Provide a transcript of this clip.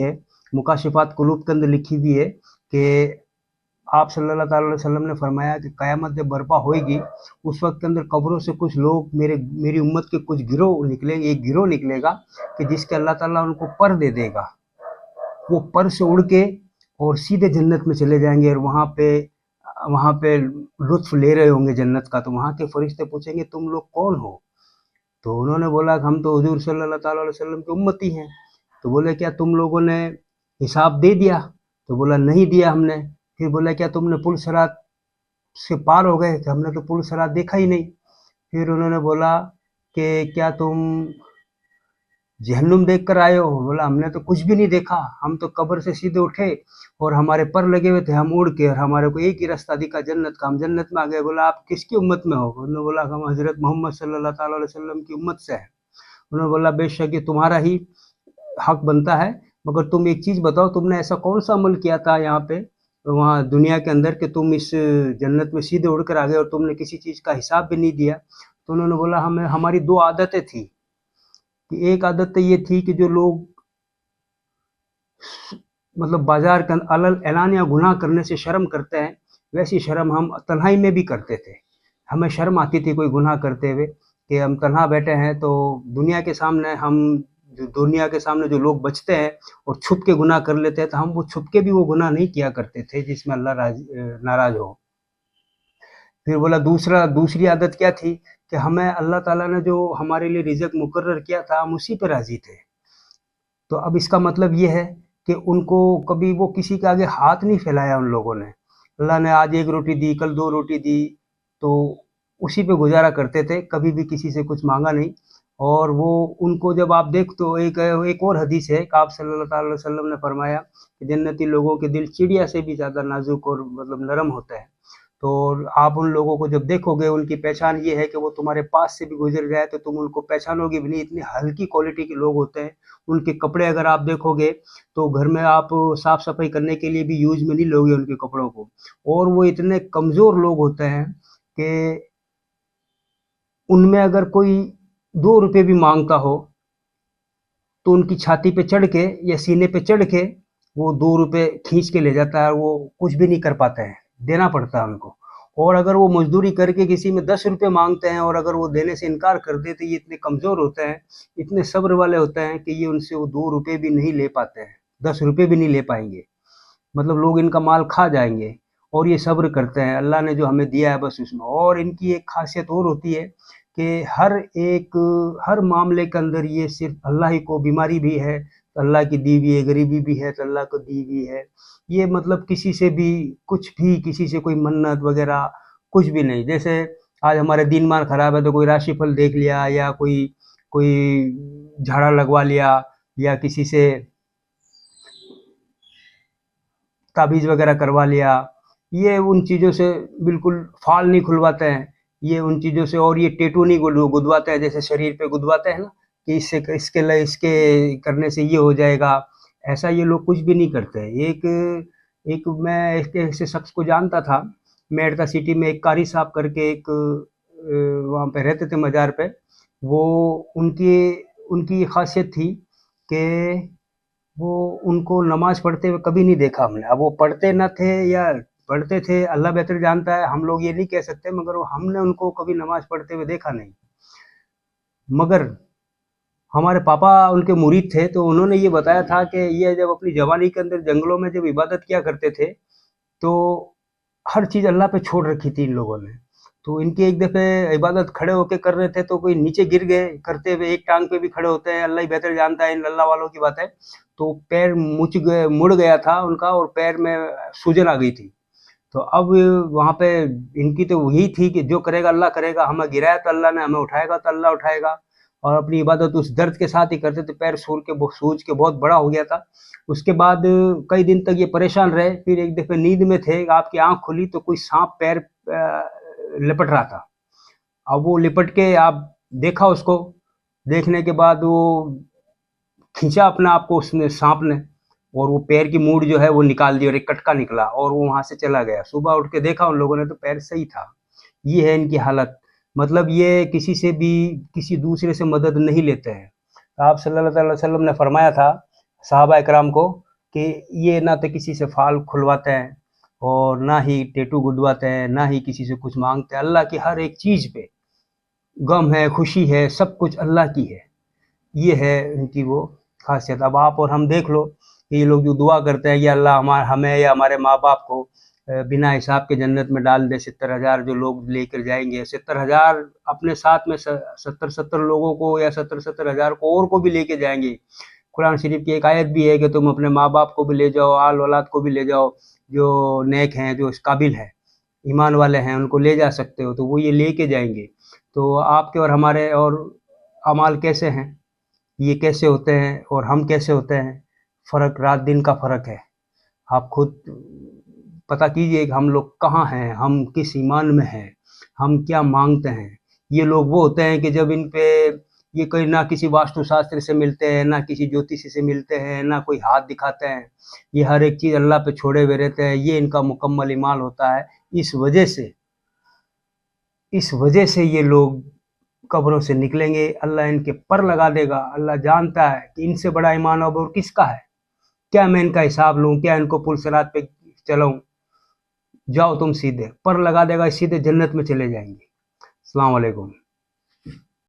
है, मुकाशिफात कुलूब के अंदर लिखी हुई है कि आप सल्लल्लाहु अलैहि वसल्लम ने फरमाया कि क़यामत जब बर्पा होएगी उस वक्त के अंदर कब्रों से कुछ लोग मेरी उम्मत के कुछ गिरोह निकलेंगे, एक गिरोह निकलेगा कि जिसके अल्लाह ताला उनको पर दे देगा, वो पर से उड़ के और सीधे जन्नत में चले जाएंगे और वहाँ पे लुत्फ ले रहे होंगे जन्नत का। तो वहाँ के फरिश्ते पूछेंगे तुम लोग कौन हो? तो उन्होंने बोला कि हम तो हुजूर सल्लल्लाहु अलैहि वसल्लम के उम्मती हैं। तो बोले क्या तुम लोगों ने हिसाब दे दिया? तो बोला नहीं दिया हमने। फिर बोला क्या तुमने पुल सरात से पार हो गए? कि हमने तो पुल सरात देखा ही नहीं। फिर उन्होंने बोला कि क्या तुम जहन्नुम देख कर आए हो? बोला हमने तो कुछ भी नहीं देखा, हम तो कब्र से सीधे उठे और हमारे पर लगे हुए थे, हम उड़ के, और हमारे को एक ही रास्ता दिखा जन्नत का, हम जन्नत में आ गए। बोला आप किसकी उम्मत में हो? उन्होंने बोला हम हजरत मोहम्मद सल्लल्लाहु अलैहि वसल्लम की उम्मत से हैं। उन्होंने बोला बेशक ये तुम्हारा ही हक बनता है, मगर तुम एक चीज़ बताओ, तुमने ऐसा कौन सा अमल किया था यहाँ पे वहाँ दुनिया के अंदर कि तुम इस जन्नत में सीधे उड़ कर आ गए और तुमने किसी चीज़ का हिसाब भी नहीं दिया? तो उन्होंने बोला हमारी दो आदतें थी कि एक आदत तो ये थी कि जो लोग मतलब बाजार के एलानिया गुनाह करने से शर्म करते हैं, वैसी शर्म हम तन्हाई में भी करते थे। हमें शर्म आती थी कोई गुनाह करते हुए कि हम तन्हा बैठे हैं, तो दुनिया के सामने जो लोग बचते हैं और छुप के गुनाह कर लेते हैं, तो हम वो छुप के भी वो गुनाह नहीं किया करते थे जिसमें अल्लाह नाराज हो। फिर बोला दूसरी आदत क्या थी कि हमें अल्लाह ताला ने जो हमारे लिए रिज़्क मुकर्रर किया था, हम उसी पे राज़ी थे। तो अब इसका मतलब ये है कि उनको कभी वो किसी के आगे हाथ नहीं फैलाया उन लोगों ने। अल्लाह ने आज 1 रोटी दी, कल 2 रोटी दी, तो उसी पे गुजारा करते थे, कभी भी किसी से कुछ मांगा नहीं। और वो उनको जब आप देख तो एक और हदीस है कि आप सल्लल्लाहु अलैहि वसल्लम ने फरमाया कि जन्नती लोगों के दिल चिड़िया से भी ज़्यादा नाजुक और मतलब नरम होता है। तो आप उन लोगों को जब देखोगे, उनकी पहचान ये है कि वो तुम्हारे पास से भी गुजर जाए तो तुम उनको पहचानोगे भी नहीं, इतनी हल्की क्वालिटी के लोग होते हैं। उनके कपड़े अगर आप देखोगे तो घर में आप साफ सफाई करने के लिए भी यूज में नहीं लोगे उनके कपड़ों को। और वो इतने कमज़ोर लोग होते हैं कि उनमें अगर कोई 2 रुपए भी मांगता हो तो उनकी छाती पे चढ़ के या सीने पे चढ़ के वो 2 रुपए खींच के ले जाता है, वो कुछ भी नहीं कर पाते हैं, देना पड़ता है उनको। और अगर वो मजदूरी करके किसी में 10 रुपए मांगते हैं और अगर वो देने से इनकार कर दे, तो ये इतने कमज़ोर होते हैं, इतने सब्र वाले होते हैं कि ये उनसे वो 2 रुपए भी नहीं ले पाते हैं, 10 रुपए भी नहीं ले पाएंगे। मतलब लोग इनका माल खा जाएंगे और ये सब्र करते हैं, अल्लाह ने जो हमें दिया है बस उसमें। और इनकी एक खासियत और होती है कि हर मामले के अंदर ये सिर्फ अल्लाह ही को, बीमारी भी है तो अल्लाह की दी हुई है, गरीबी भी है तो अल्लाह को दी हुई है। ये मतलब किसी से भी कुछ भी, किसी से कोई मन्नत वगैरह कुछ भी नहीं। जैसे आज हमारे दीन मान खराब है तो कोई राशिफल देख लिया या कोई कोई झाड़ा लगवा लिया या किसी से ताबीज़ वगैरह करवा लिया, ये उन चीज़ों से बिल्कुल फाल नहीं खुलवाते हैं, ये उन चीज़ों से। और ये टैटू नहीं गुदवाते हैं, जैसे शरीर पे गुदवाते हैं ना कि इसके करने से ये हो जाएगा, ऐसा ये लोग कुछ भी नहीं करते हैं। मैं एक ऐसे शख्स को जानता था, मेड़ता सिटी में एक कारी साहब करके एक वहाँ पे रहते थे मज़ार पे। वो उनकी खासियत थी कि वो उनको नमाज पढ़ते हुए कभी नहीं देखा हमने। अब वो पढ़ते न थे या पढ़ते थे, अल्लाह बेहतर जानता है, हम लोग ये नहीं कह सकते, मगर हमने उनको कभी नमाज पढ़ते हुए देखा नहीं। मगर हमारे पापा उनके मुरीद थे, तो उन्होंने ये बताया था कि ये जब अपनी जवानी के अंदर जंगलों में जब इबादत किया करते थे, तो हर चीज़ अल्लाह पे छोड़ रखी थी इन लोगों ने। तो इनकी एक दफ़े इबादत खड़े होके कर रहे थे तो कोई नीचे गिर गए करते हुए, एक टांग पे भी खड़े होते हैं, अल्लाह ही बेहतर जानता है इन अल्लाह वालों की बात है। तो पैर मुड़ गया था उनका और पैर में सूजन आ गई थी। तो अब वहाँ पे इनकी तो यही थी कि जो करेगा अल्लाह करेगा, हमें गिराया तो अल्लाह ने, हमें उठाएगा तो अल्लाह उठाएगा। और अपनी इबादत उस दर्द के साथ ही करते थे, पैर सूज के बहुत बड़ा हो गया था। उसके बाद कई दिन तक ये परेशान रहे। फिर एक दफ़े नींद में थे, आपकी आँख खुली तो कोई सांप पैर लिपट रहा था। अब वो लिपट के आप देखा उसको, देखने के बाद वो खींचा अपना आप को उसने, सांप ने, और वो पैर की मूड़ जो है वो निकाल दी और एक कटका निकला और वो वहाँ से चला गया। सुबह उठ के देखा उन लोगों ने तो पैर सही था। ये है इनकी हालत। मतलब ये किसी से भी किसी दूसरे से मदद नहीं लेते हैं। आप सल्लल्लाहु अलैहि वसल्लम ने फरमाया था صحابہ اکرام کو کہ یہ نہ تو کسی سے فال کھلواتے ہیں اور نہ ہی ٹیٹو گدواتے ہیں، نہ ہی کسی سے کچھ مانگتے ہیں. اللہ کی ہر ایک چیز پہ غم ہے، خوشی ہے، سب کچھ اللہ کی ہے. یہ ہے ان کی وہ خاصیت. اب آپ اور ہم دیکھ لو کہ یہ لوگ جو دعا کرتے ہیں کہ اللہ ہمیں یا ہمارے ماں باپ کو بنا حساب کے جنت میں ڈال دے. 70,000 جو لوگ لے کر جائیں گے، 70,000 اپنے ساتھ میں 70 لوگوں کو یا 70,000 کو اور کو بھی لے کے جائیں گے. قرآن شریف کی ایک آیت بھی ہے کہ تم اپنے ماں باپ کو بھی لے جاؤ، آل اولاد کو بھی لے جاؤ، جو نیک ہیں، جو اس قابل ہیں، ایمان والے ہیں، ان کو لے جا سکتے ہو. تو وہ یہ لے کے جائیں گے. تو آپ کے اور ہمارے اور اعمال کیسے ہیں، یہ کیسے ہوتے ہیں اور ہم کیسے ہوتے ہیں؟ فرق رات دن کا فرق ہے. آپ خود پتہ کیجئے کہ ہم لوگ کہاں ہیں، ہم کس ایمان میں ہیں، ہم کیا مانگتے ہیں. یہ لوگ وہ ہوتے ہیں کہ جب ان پہ یہ کوئی نہ کسی واستو شاستر سے ملتے ہیں، نہ کسی جوتشی سے ملتے ہیں، نہ کوئی ہاتھ دکھاتے ہیں. یہ ہر ایک چیز اللہ پہ چھوڑے ہوئے رہتے ہیں. یہ ان کا مکمل ایمان ہوتا ہے. اس وجہ سے یہ لوگ قبروں سے نکلیں گے، اللہ ان کے پر لگا دے گا. اللہ جانتا ہے کہ ان سے بڑا ایمان اب اور کس کا ہے. کیا میں ان کا حساب لوں، کیا ان کو پل صراط پہ چلاؤں؟ جاؤ تم سیدھے، پر لگا دے گا، سیدھے جنت میں چلے جائیں گے. السلام علیکم.